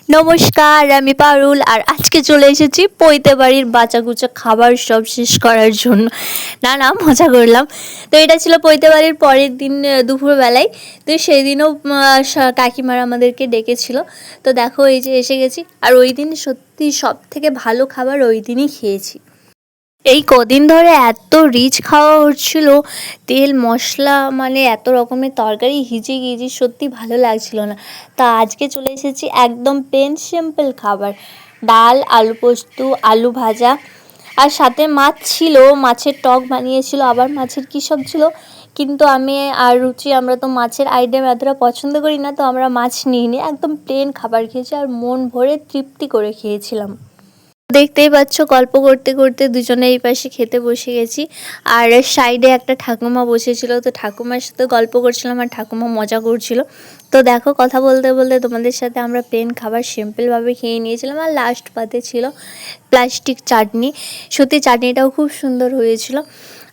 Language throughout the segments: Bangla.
নমস্কার, আমি পারুল আর আজকে চলে এসেছি পৈতে বাড়ির বাঁচাকুচা খাবার সব শেষ করার জন্য। না মজা করলাম। তো এটা ছিল পৈতে বাড়ির পরের দিন দুপুরবেলায়। তো সেই দিনও কাকিমারা আমাদেরকে ডেকেছিল। তো দেখো এই যে এসে গেছি, আর ওই দিন সত্যি সব থেকে ভালো খাবার ওই দিনই খেয়েছি। এই কদিন ধরে এত রিচ খাওয়া হচ্ছিল, তেল মশলা মানে এত রকমের তরকারি হিজি গিজি, সত্যি ভালো লাগছিল না। তা আজকে চলে এসেছি একদম প্লেন সিম্পল খাবার, ডাল, আলু পোস্ত, আলু ভাজা, আর সাথে মাছ ছিল, মাছের টক বানিয়েছিল, আবার মাছের কী সব ছিল। কিন্তু আমি আর রুচি আমরা তো মাছের আইটেম এতটা পছন্দ করি না, তো আমরা মাছ নিইনি, একদম প্লেন খাবার খেয়েছি আর মন ভরে তৃপ্তি করে খেয়েছিলাম। দেখতেই পাচ্ছ, গল্প করতে করতে দুজনে এই পাশে খেতে বসে গেছি। আর সাইডে একটা ঠাকুমা বসেছিল, তো ঠাকুমার সাথে গল্প করছিলাম আর ঠাকুমা মজা করছিল। তো দেখো, কথা বলতে বলতে তোমাদের সাথে আমরা প্লেন খাবার সিম্পলভাবে খেয়ে নিয়েছিলাম। আর লাস্ট পাতে ছিল প্লাস্টিক চাটনি, সত্যি চাটনিটাও খুব সুন্দর হয়েছিল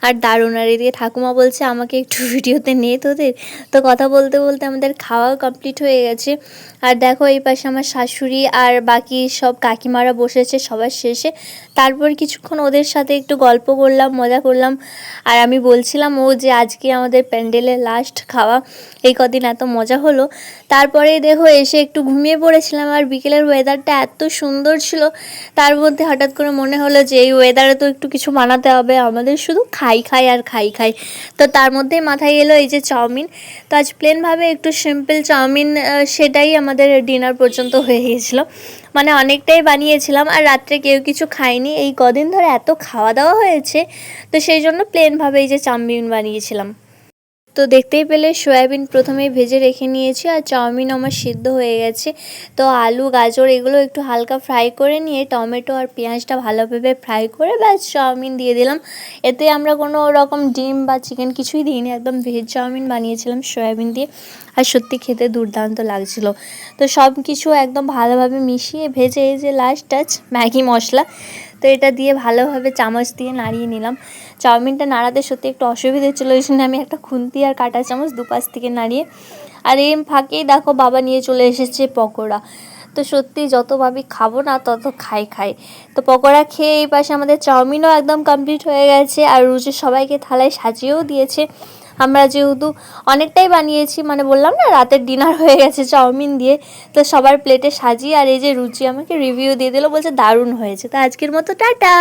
আর দারুণ। আর এদিকে ঠাকুমা বলছে আমাকে একটু ভিডিওতে নে তোদের। তো কথা বলতে বলতে আমাদের খাওয়াও কমপ্লিট হয়ে গেছে। আর দেখো এই পাশে আমার শাশুড়ি আর বাকি সব কাকিমারা বসেছে সবার শেষে। তারপর কিছুক্ষণ ওদের সাথে একটু গল্প করলাম, মজা করলাম। আর আমি বলছিলাম যে আজকে আমাদের প্যান্ডেলের লাস্ট খাওয়া, এই কদিন এত মজা হলো। তারপরে দেখো এসে একটু ঘুমিয়ে পড়েছিলাম। আর বিকেলের ওয়েদারটা এত সুন্দর ছিল, তার মধ্যে হঠাৎ করে মনে হলো যে এই ওয়েদারে তো একটু কিছু বানাতে হবে আমাদের, শুধু খাই আর খাই। তো তার মধ্যেই মাথায় এলো এই যে চাউমিন। তো আজ প্লেনভাবে একটু সিম্পল চাউমিন, সেটাই আমাদের ডিনার পর্যন্ত হয়ে গিয়েছিলো। মানে অনেকটাই বানিয়েছিলাম আর রাত্রে কেউ কিছু খায়নি, এই কদিন ধরে এত খাওয়া দাওয়া হয়েছে, তো সেই জন্য প্লেনভাবে এই যে চাউমিন বানিয়েছিলাম। তো দেখতেই পেলে সয়াবিন প্রথমেই ভেজে রেখে নিয়েছি আর চাউমিন আমার সিদ্ধ হয়ে গেছে। তো আলু গাজর এগুলো একটু হালকা ফ্রাই করে নিয়ে টমেটো আর পেঁয়াজটা ভালোভাবে ফ্রাই করে ব্যাস চাউমিন দিয়ে দিলাম। এতে আমরা কোনো রকম ডিম বা চিকেন কিছুই দিইনি, একদম ভেজ চাউমিন বানিয়েছিলাম সয়াবিন দিয়ে। আর সত্যি খেতে দুর্দান্ত লাগছিল। তো সব কিছু একদম ভালোভাবে মিশিয়ে ভেজে এই যে লাস্ট টাচ ম্যাগি মশলা, তো এটা দিয়ে ভালোভাবে চামচ দিয়ে নাড়িয়ে নিলাম। চাউমিনটা নাড়াতে সত্যি একটু অসুবিধা ছিল, ওই জন্য আমি একটা খুন্তি আর কাঁটা চামচ দুপাশ থেকে নাড়িয়ে। আর এই ফাঁকেই দেখো বাবা নিয়ে চলে এসেছে পকোড়া। তো সত্যি যত ভাবি খাবো না তত খাই। তো পকোড়া খেয়ে এই পাশে আমাদের চাউমিনও একদম কমপ্লিট হয়ে গেছে আর রুচি সবাইকে থালায় সাজিয়েও দিয়েছে। আমরা যেহেতু অনেকটাই বানিয়েছি, মানে বললাম না রাতের ডিনার হয়ে গেছে চাউমিন দিয়ে, তো সবার প্লেটে সাজিয়ে। আর এই যে রুচি আমাকে রিভিউ দিয়ে দিল, বলছে দারুণ হয়েছে। তো আজকের মতো টাটা।